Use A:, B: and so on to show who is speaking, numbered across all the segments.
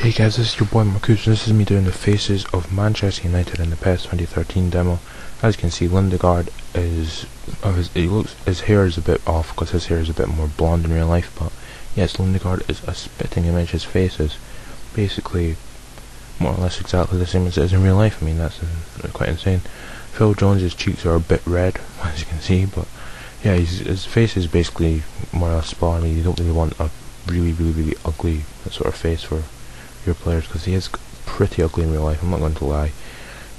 A: Hey guys, this is your boy Marcus, and this is me doing the faces of Manchester United in the PES 2013 demo. As you can see, Lindegaard is, his hair is a bit off because his hair is a bit more blonde in real life, but yes, Lindegaard is a spitting image. His face is basically more or less exactly the same as it is in real life. I mean, that's quite insane. Phil Jones's cheeks are a bit red, as you can see, but yeah, his face is basically more or less spot on. You don't really want a really ugly sort of face for your players, because he is pretty ugly in real life. I'm not going to lie.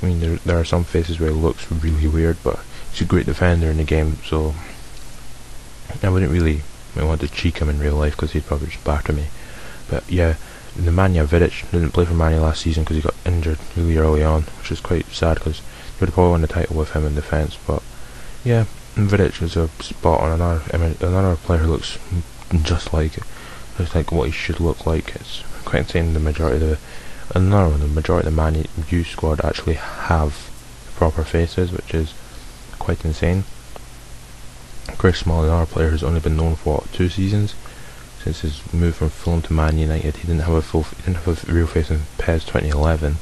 A: I mean, there are some faces where he looks really weird, but he's a great defender in the game, so I wouldn't really want to cheek him in real life because he'd probably just batter me. But yeah, Nemanja Vidic didn't play for Man U last season because he got injured really early on, which is quite sad because he would have probably won the title with him in defence. But yeah, Vidic is a spot on another player who looks just like what he should look like. It's quite insane. The majority of the Man U squad actually have proper faces, which is quite insane. Chris Smalling, another player who's only been known for 2 seasons since his move from Fulham to Man United. He didn't have a real face in PES 2011.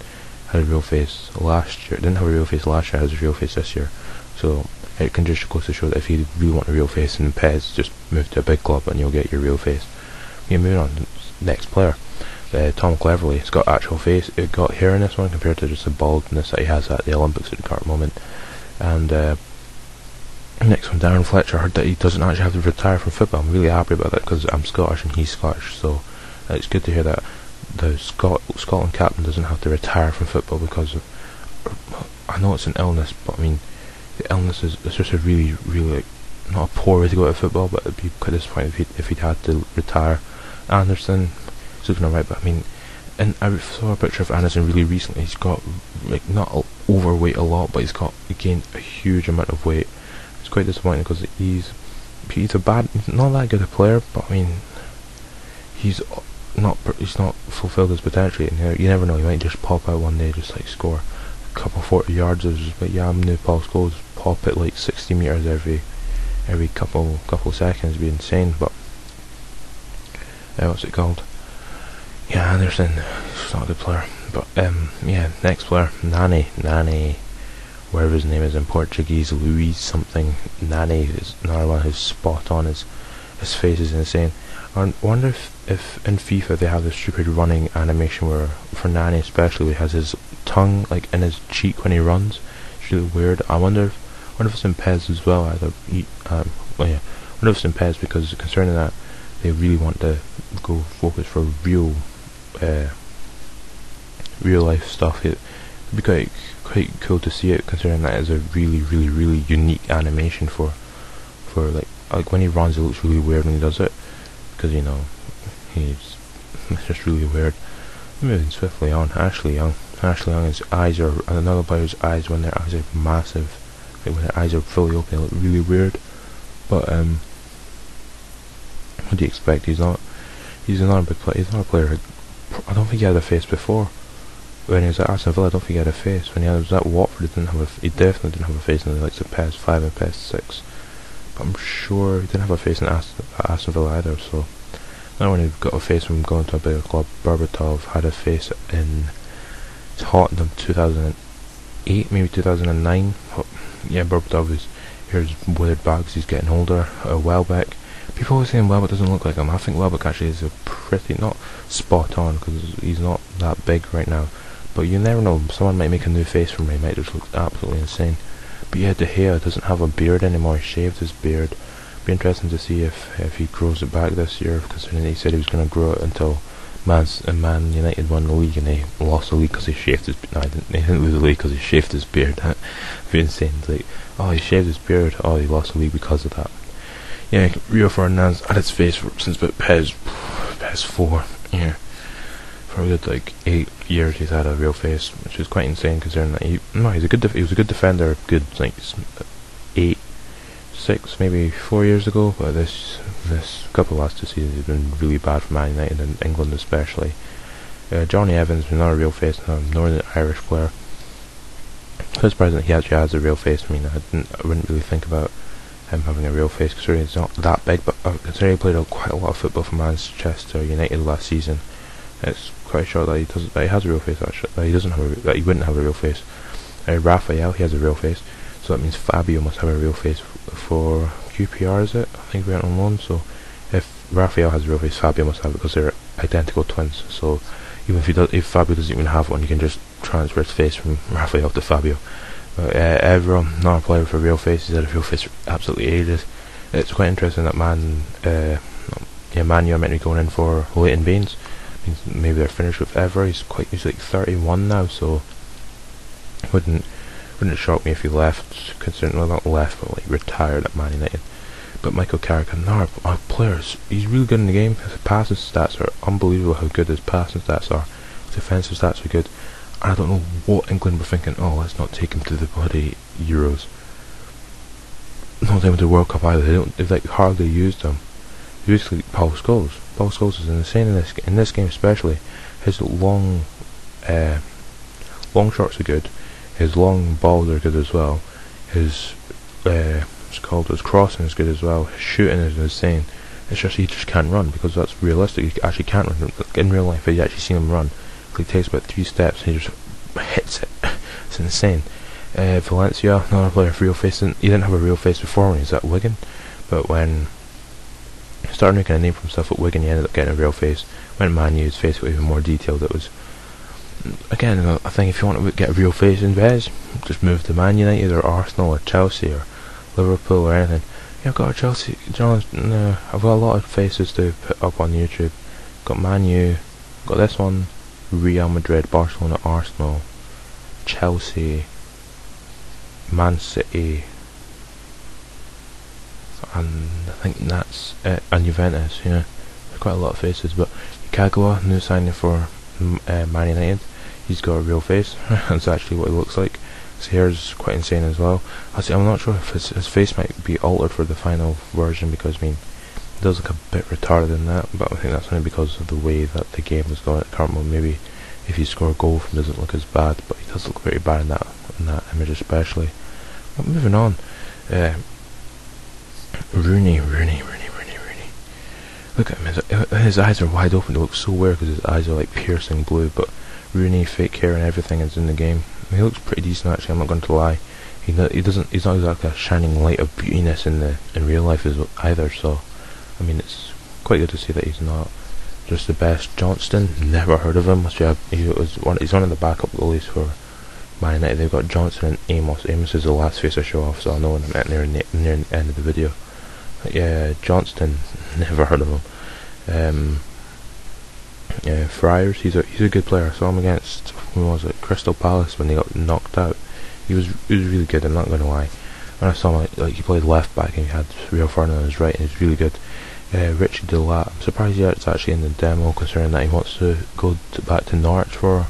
A: Had a real face last year. Didn't have a real face last year. Has a real face this year. So it can just go to show that if you really want a real face in PES, just move to a big club and you'll get your real face. Yeah, moving on to the next player. Tom Cleverley. He's got actual face. It got hair in this one compared to just the baldness that he has at the Olympics at the current moment. And next one, Darren Fletcher. I heard that he doesn't actually have to retire from football. I'm really happy about that because I'm Scottish and he's Scottish, so it's good to hear that the Scotland captain doesn't have to retire from football because I know it's an illness, but I mean the illness is just a really not a poor way to go to football, but it'd be quite disappointing if he'd had to retire. Anderson, he's looking alright, but I mean, and I saw a picture of Anderson really recently. He's got not overweight a lot, but he's gained a huge amount of weight. It's quite disappointing because he's not that good a player, but I mean, he's not fulfilled his potential. You never know, he might just pop out one day, just like score a couple 40 yards. But yeah, I'm new Paul Scholes, pop it like 60 meters every couple seconds. It'd be insane. But what's it called? Yeah, Anderson, he's not a good player. But yeah, next player, Nani, whatever his name is in Portuguese, Luis something. Nani is another one who's spot on. His face is insane. I wonder if in FIFA they have this stupid running animation where, for Nani especially, he has his tongue like in his cheek when he runs. It's really weird. I wonder if it's in PES as well. I wonder if it's in PES, because concerning that, they really want to go focus for real life stuff. It'd be quite cool to see it, considering that is a really unique animation for like when he runs, it looks really weird when he does it, because it's just really weird. Moving swiftly on, Ashley Young, his eyes are another player's eyes. When their eyes are massive, like when their eyes are fully open, they look really weird. But what do you expect? He's another big player. He's not a player. I don't think he had a face before. When he was at Aston Villa, I don't think he had a face. When he was at Watford, he definitely didn't have a face in the likes of PES 5 and PES 6. But I'm sure he didn't have a face at Aston Villa either. So now when he got a face from going to a bigger club, Berbatov had a face in Tottenham 2008, maybe 2009. But yeah, Berbatov here's withered back because he's getting older. Welbeck. People always saying Welbeck doesn't look like him. I think Welbeck actually is a pretty, not spot on, because he's not that big right now. But you never know, someone might make a new face for him, he might just look absolutely insane. But yeah, De Gea doesn't have a beard anymore. He shaved his beard. Be interesting to see if he grows it back this year, considering he said he was going to grow it until Man United won the league, and they lost the league because he shaved his beard. No, they didn't lose the league because he shaved his beard. That'd be insane. It's like, oh, he shaved his beard, oh, he lost the league because of that. Yeah, Rio Ferdinand's had his face since about PES 4. Yeah, for a good like 8 years he's had a real face, which is quite insane considering that he was a good defender, good like 6 maybe 4 years ago. But this couple of last 2 seasons he's been really bad for Man United and England especially. Johnny Evans, not a real face, a Northern Irish player. Because present he actually has a real face. I mean, I wouldn't really think about him having a real face, considering he's not that big, but considering he played quite a lot of football for Manchester United last season, It's quite sure that he has a real face. Actually, that he doesn't have that he wouldn't have a real face. Raphael, he has a real face, so that means Fabio must have a real face for QPR. Is it? I think we went on loan. So if Raphael has a real face, Fabio must have it because they're identical twins. So even if Fabio doesn't even have one, you can just transfer his face from Raphael to Fabio. Evra, not a player with a real face. He's had a real face for absolutely ages. It's quite interesting that Man U are meant to be going in for Leighton Baines. Means maybe they're finished with Evra. He's like 31 now, so wouldn't shock me if he left, considering, well, not left, but like retired at Man United. But Michael Carrick, another players, he's really good in the game. His passing stats are unbelievable. How good his passing stats are. His defensive stats are good. I don't know what England were thinking. Oh, let's not take him to the bloody Euros. Not take him to the World Cup either. They've like hardly used him. Basically, Paul Scholes. Paul Scholes is insane in this game, especially. His long shots are good. His long balls are good as well. His his crossing is good as well. His shooting is insane. It's just he just can't run, because that's realistic. He actually can't run. In real life, you actually seen him run. He takes about 3 steps and he just hits it. It's insane. Valencia, another player with real face. He didn't have a real face before when he was at Wigan, but when he started making a name for himself at Wigan, he ended up getting a real face. When Man U, his face got even more detailed. It was, again, I think if you want to get a real face in PES, just move to Man United or Arsenal or Chelsea or Liverpool or anything. Yeah, I've got a Chelsea, I've got a lot of faces to put up on YouTube. Got Man U, got this one, Real Madrid, Barcelona, Arsenal, Chelsea, Man City, and I think that's it, and Juventus. Yeah, there's quite a lot of faces. But Kagawa, new signing for Man United, he's got a real face. That's actually what he looks like. His hair is quite insane as well. I'm not sure if his face might be altered for the final version, because I mean, it does look a bit retarded in that, but I think that's only because of the way that the game is going at the current moment. Maybe if you score a goal from it, doesn't look as bad, but he does look very bad in that image especially. But moving on, Rooney. Look at him, his eyes are wide open. It looks so weird because his eyes are like piercing blue, but Rooney, fake hair and everything is in the game. He looks pretty decent actually, I'm not going to lie. He's not exactly a shining light of beautiness in real life either, so I mean, it's quite good to see that he's not just the best. Johnston, never heard of him. He's one of the backup goalies for Man United. They've got Johnson and Amos. Amos is the last face I show off, so I'll know when I'm near the end of the video. But yeah, Johnston, never heard of him. Friars, he's a good player. I saw him against, Crystal Palace when they got knocked out. He was really good, I'm not going to lie. When I saw him, like he played left back and he had Rio Ferdinand on his right, and he was really good. Richie Delat, I'm surprised he's actually in the demo, considering that he wants to go back to Norwich for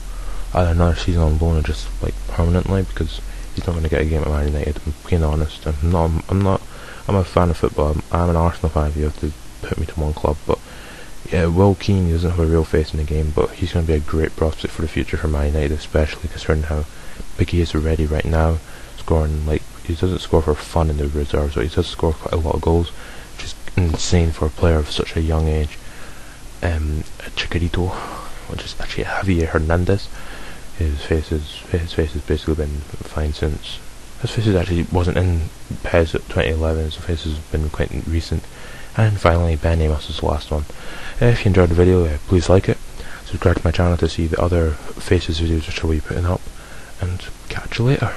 A: either another season on loan or just like permanently, because he's not going to get a game at Man United. I'm being honest. I'm a fan of football. I'm an Arsenal fan if you have to put me to one club, but yeah, Will Keane, he doesn't have a real face in the game, but he's going to be a great prospect for the future for Man United, especially considering how big he is already right now, scoring, like, he doesn't score for fun in the reserves, but he does score quite a lot of goals, which is insane for a player of such a young age. Chicharito, which is actually Javier Hernandez, his face has basically been fine since. His face actually wasn't in PES at 2011, so face has been quite recent. And finally, Ben Amos is the last one. If you enjoyed the video, please like it. Subscribe to my channel to see the other faces videos which I will be putting up. And catch you later.